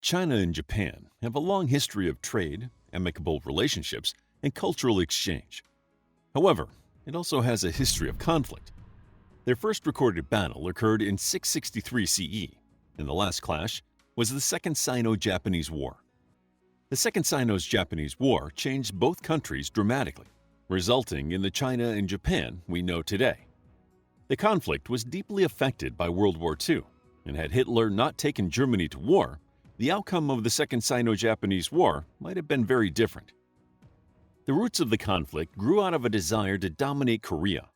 China and Japan have a long history of trade, amicable relationships, and cultural exchange. However, it also has a history of conflict. Their first recorded battle occurred in 663 CE, and the last clash was the Second Sino-Japanese War. The Second Sino-Japanese War changed both countries dramatically, resulting in the China and Japan we know today. The conflict was deeply affected by World War II, and had Hitler not taken Germany to war, the outcome of the Second Sino-Japanese War might have been very different. The roots of the conflict grew out of a desire to dominate Korea.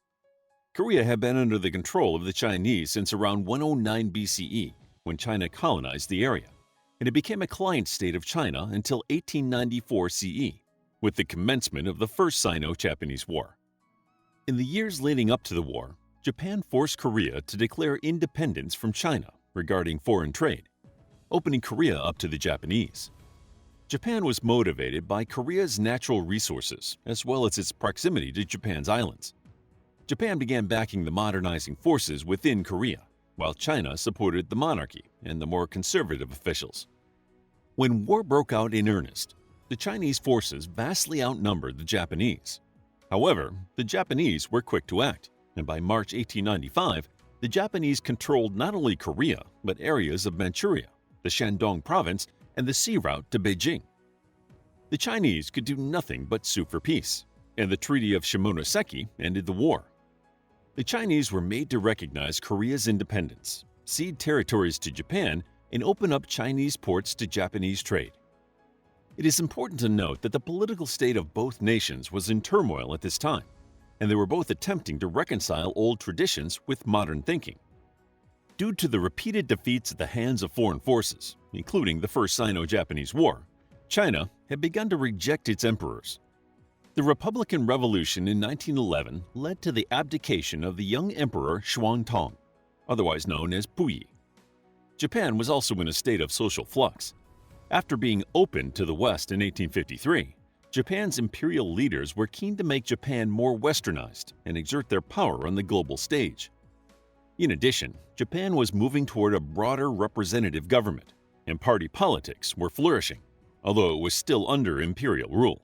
Korea had been under the control of the Chinese since around 109 BCE, when China colonized the area, and it became a client state of China until 1894 CE, with the commencement of the First Sino-Japanese War. In the years leading up to the war, Japan forced Korea to declare independence from China regarding foreign trade, opening Korea up to the Japanese. Japan was motivated by Korea's natural resources as well as its proximity to Japan's islands. Japan began backing the modernizing forces within Korea, while China supported the monarchy and the more conservative officials. When war broke out in earnest, the Chinese forces vastly outnumbered the Japanese. However, the Japanese were quick to act, and by March 1895, the Japanese controlled not only Korea but areas of Manchuria, the Shandong province, and the sea route to Beijing. The Chinese could do nothing but sue for peace, and the Treaty of Shimonoseki ended the war. The Chinese were made to recognize Korea's independence, cede territories to Japan, and open up Chinese ports to Japanese trade. It is important to note that the political state of both nations was in turmoil at this time, and they were both attempting to reconcile old traditions with modern thinking. Due to the repeated defeats at the hands of foreign forces, including the First Sino-Japanese War, China had begun to reject its emperors. The Republican Revolution in 1911 led to the abdication of the young emperor Xuantong, otherwise known as Puyi. Japan was also in a state of social flux. After being opened to the West in 1853, Japan's imperial leaders were keen to make Japan more westernized and exert their power on the global stage. In addition, Japan was moving toward a broader representative government, and party politics were flourishing, although it was still under imperial rule.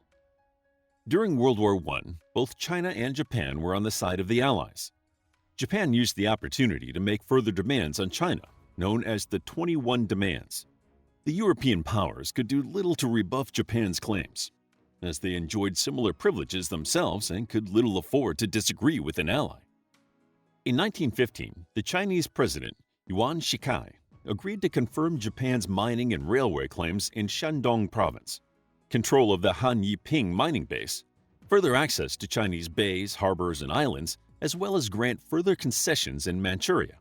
During World War I, both China and Japan were on the side of the Allies. Japan used the opportunity to make further demands on China, known as the 21 Demands. The European powers could do little to rebuff Japan's claims, as they enjoyed similar privileges themselves and could little afford to disagree with an ally. In 1915, the Chinese president, Yuan Shikai, agreed to confirm Japan's mining and railway claims in Shandong province, control of the Han Yiping mining base, further access to Chinese bays, harbors, and islands, as well as grant further concessions in Manchuria.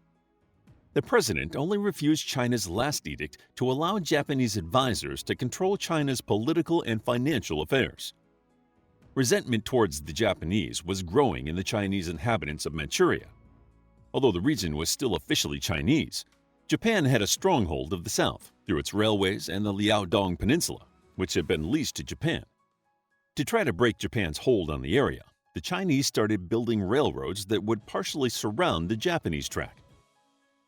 The president only refused China's last edict to allow Japanese advisors to control China's political and financial affairs. Resentment towards the Japanese was growing in the Chinese inhabitants of Manchuria. Although the region was still officially Chinese, Japan had a stronghold of the south through its railways and the Liaodong Peninsula, which had been leased to Japan. To try to break Japan's hold on the area, the Chinese started building railroads that would partially surround the Japanese track.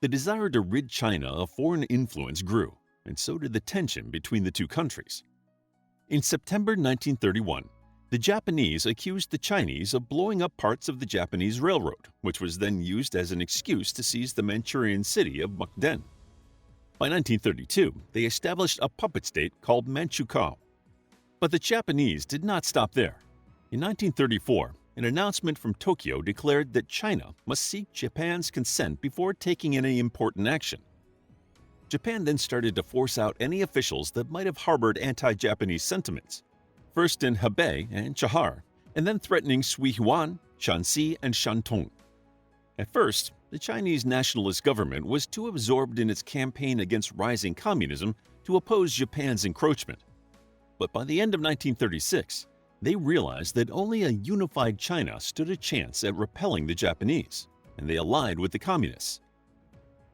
The desire to rid China of foreign influence grew, and so did the tension between the two countries. In September 1931, the Japanese accused the Chinese of blowing up parts of the Japanese railroad, which was then used as an excuse to seize the Manchurian city of Mukden. By 1932, they established a puppet state called Manchukuo. But the Japanese did not stop there. In 1934, an announcement from Tokyo declared that China must seek Japan's consent before taking any important action. Japan then started to force out any officials that might have harbored anti-Japanese sentiments, first in Hebei and Chahar, and then threatening Suihuan, Shanxi, and Shantung. At first, the Chinese nationalist government was too absorbed in its campaign against rising communism to oppose Japan's encroachment. But by the end of 1936, they realized that only a unified China stood a chance at repelling the Japanese, and they allied with the communists.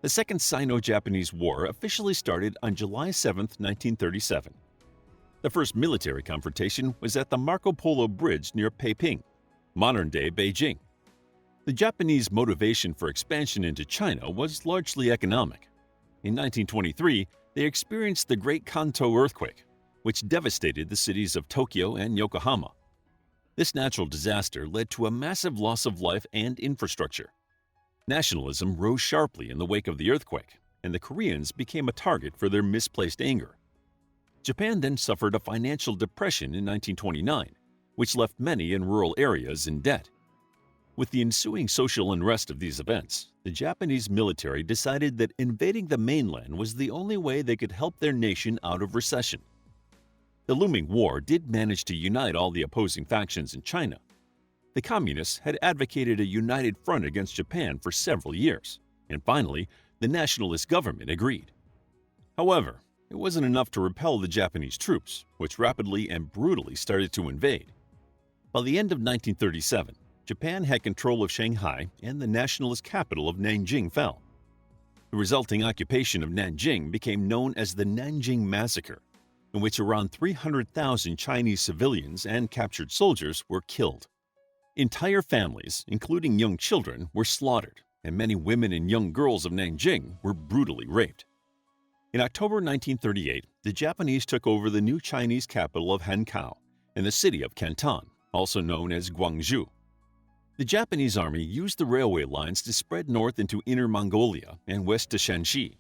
The Second Sino-Japanese War officially started on July 7, 1937. The first military confrontation was at the Marco Polo Bridge near Peiping, modern-day Beijing. The Japanese motivation for expansion into China was largely economic. In 1923, They experienced the Great Kanto earthquake, which devastated the cities of Tokyo and Yokohama. This natural disaster led to a massive loss of life and infrastructure. Nationalism rose sharply in the wake of the earthquake, and the Koreans became a target for their misplaced anger. Japan then suffered a financial depression in 1929, which left many in rural areas in debt. With the ensuing social unrest of these events, the Japanese military decided that invading the mainland was the only way they could help their nation out of recession. The looming war did manage to unite all the opposing factions in China. The Communists had advocated a united front against Japan for several years, and finally, the nationalist government agreed. However, it wasn't enough to repel the Japanese troops, which rapidly and brutally started to invade. By the end of 1937, Japan had control of Shanghai and the nationalist capital of Nanjing fell. The resulting occupation of Nanjing became known as the Nanjing Massacre, in which around 300,000 Chinese civilians and captured soldiers were killed. Entire families, including young children, were slaughtered, and many women and young girls of Nanjing were brutally raped. In October 1938, the Japanese took over the new Chinese capital of Hankou and the city of Canton, also known as Gwangju. The Japanese army used the railway lines to spread north into Inner Mongolia and west to Shanxi.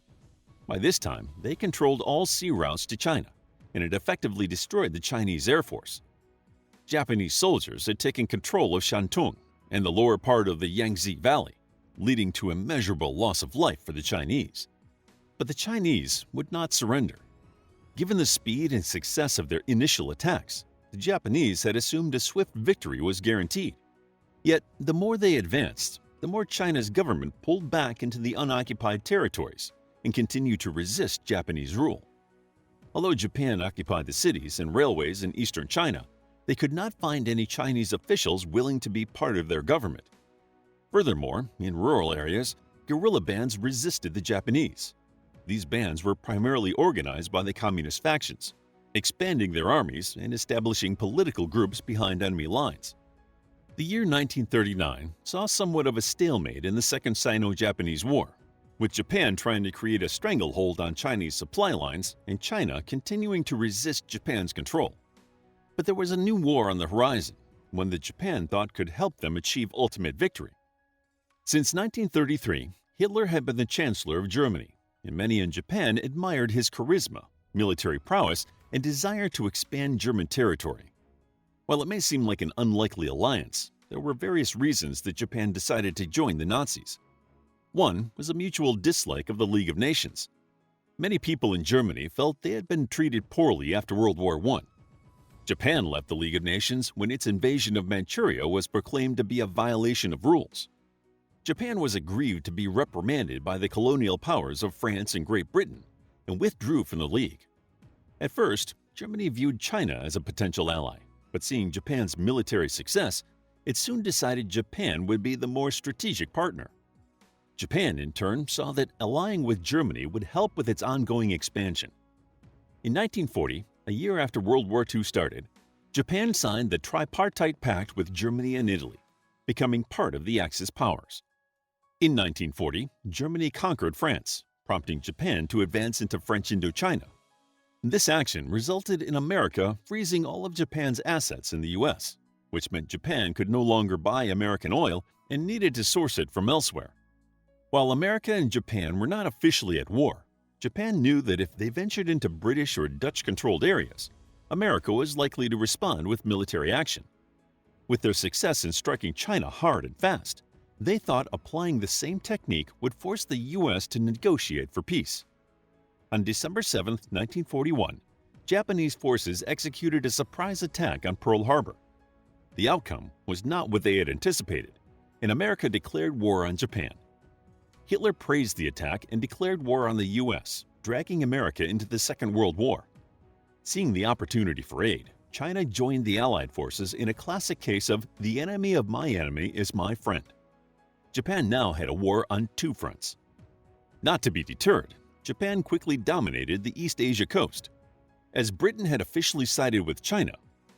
By this time, they controlled all sea routes to China, and it effectively destroyed the Chinese Air Force. Japanese soldiers had taken control of Shantung and the lower part of the Yangtze Valley, leading to immeasurable loss of life for the Chinese. But the Chinese would not surrender. Given the speed and success of their initial attacks, the Japanese had assumed a swift victory was guaranteed. Yet, the more they advanced, the more China's government pulled back into the unoccupied territories and continued to resist Japanese rule. Although Japan occupied the cities and railways in eastern China, they could not find any Chinese officials willing to be part of their government. Furthermore, in rural areas, guerrilla bands resisted the Japanese. These bands were primarily organized by the communist factions, expanding their armies and establishing political groups behind enemy lines. The year 1939 saw somewhat of a stalemate in the Second Sino-Japanese War, with Japan trying to create a stranglehold on Chinese supply lines and China continuing to resist Japan's control. But there was a new war on the horizon, one that Japan thought could help them achieve ultimate victory. Since 1933, Hitler had been the Chancellor of Germany, and many in Japan admired his charisma, military prowess, and desire to expand German territory. While it may seem like an unlikely alliance, there were various reasons that Japan decided to join the Nazis. One was a mutual dislike of the League of Nations. Many people in Germany felt they had been treated poorly after World War I. Japan left the League of Nations when its invasion of Manchuria was proclaimed to be a violation of rules. Japan was aggrieved to be reprimanded by the colonial powers of France and Great Britain and withdrew from the League. At first, Germany viewed China as a potential ally, but seeing Japan's military success, it soon decided Japan would be the more strategic partner. Japan, in turn, saw that allying with Germany would help with its ongoing expansion. In 1940, a year after World War II started, Japan signed the Tripartite Pact with Germany and Italy, becoming part of the Axis powers. In 1940, Germany conquered France, prompting Japan to advance into French Indochina. This action resulted in America freezing all of Japan's assets in the U.S., which meant Japan could no longer buy American oil and needed to source it from elsewhere. While America and Japan were not officially at war, Japan knew that if they ventured into British or Dutch-controlled areas, America was likely to respond with military action. With their success in striking China hard and fast, they thought applying the same technique would force the U.S. to negotiate for peace. On December 7, 1941, Japanese forces executed a surprise attack on Pearl Harbor. The outcome was not what they had anticipated, and America declared war on Japan. Hitler praised the attack and declared war on the U.S., dragging America into the Second World War. Seeing the opportunity for aid, China joined the Allied forces in a classic case of the enemy of my enemy is my friend. Japan now had a war on two fronts. Not to be deterred, Japan quickly dominated the East Asia coast. As Britain had officially sided with China,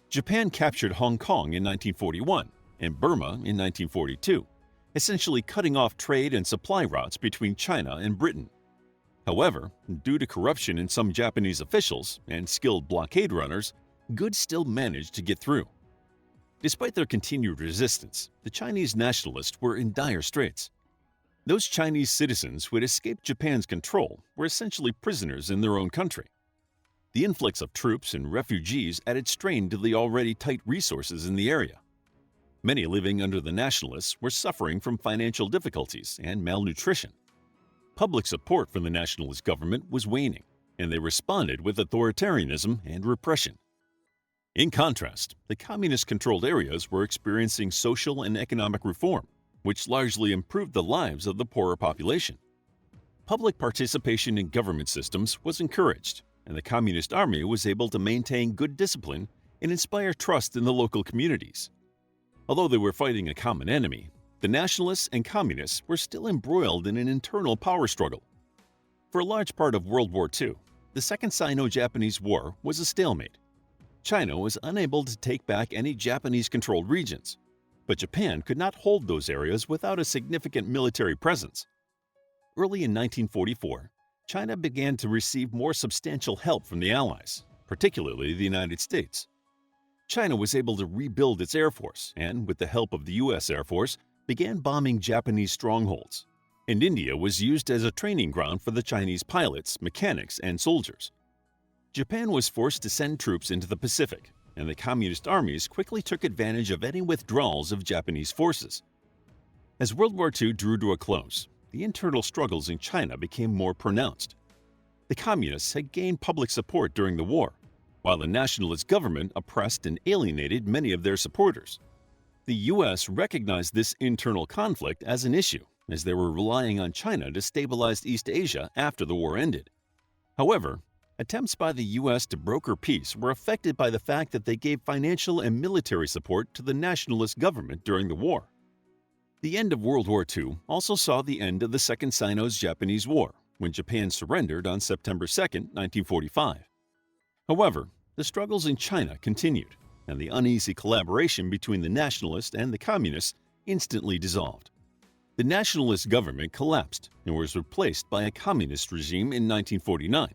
Japan captured Hong Kong in 1941 and Burma in 1942, essentially cutting off trade and supply routes between China and Britain. However, due to corruption in some Japanese officials and skilled blockade runners, goods still managed to get through. Despite their continued resistance, the Chinese nationalists were in dire straits. Those Chinese citizens who had escaped Japan's control were essentially prisoners in their own country. The influx of troops and refugees added strain to the already tight resources in the area. Many living under the nationalists were suffering from financial difficulties and malnutrition. Public support for the nationalist government was waning, and they responded with authoritarianism and repression. In contrast, the communist-controlled areas were experiencing social and economic reform, which largely improved the lives of the poorer population. Public participation in government systems was encouraged, and the Communist Army was able to maintain good discipline and inspire trust in the local communities. Although they were fighting a common enemy, the nationalists and communists were still embroiled in an internal power struggle. For a large part of World War II, the Second Sino-Japanese War was a stalemate. China was unable to take back any Japanese-controlled regions, but Japan could not hold those areas without a significant military presence. Early in 1944, China began to receive more substantial help from the Allies, particularly the United States. China was able to rebuild its air force and, with the help of the U.S. Air Force, began bombing Japanese strongholds. And India was used as a training ground for the Chinese pilots, mechanics, and soldiers. Japan was forced to send troops into the Pacific, and the communist armies quickly took advantage of any withdrawals of Japanese forces. As World War II drew to a close, the internal struggles in China became more pronounced. The communists had gained public support during the war, while the nationalist government oppressed and alienated many of their supporters. The U.S. recognized this internal conflict as an issue, as they were relying on China to stabilize East Asia after the war ended. However, attempts by the U.S. to broker peace were affected by the fact that they gave financial and military support to the nationalist government during the war. The end of World War II also saw the end of the Second Sino-Japanese War, when Japan surrendered on September 2, 1945. However, the struggles in China continued, and the uneasy collaboration between the nationalists and the communists instantly dissolved. The nationalist government collapsed and was replaced by a communist regime in 1949.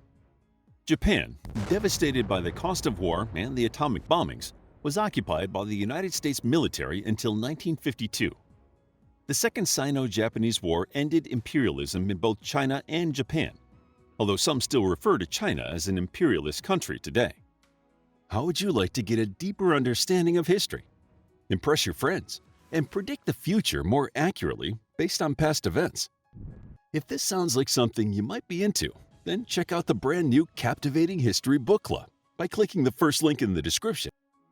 Japan, devastated by the cost of war and the atomic bombings, was occupied by the United States military until 1952. The Second Sino-Japanese War ended imperialism in both China and Japan, although some still refer to China as an imperialist country today. How would you like to get a deeper understanding of history, impress your friends, and predict the future more accurately based on past events? If this sounds like something you might be into, then check out the brand new Captivating History Book Club by clicking the first link in the description.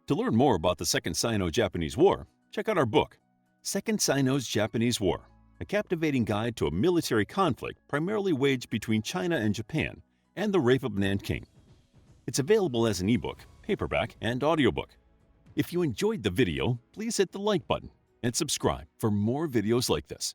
To learn more about the Second Sino-Japanese War, check out our book, Second Sino-Japanese War, a captivating guide to a military conflict primarily waged between China and Japan and the Rape of Nanking. It's available as an ebook, paperback, and audiobook. If you enjoyed the video, please hit the like button and subscribe for more videos like this.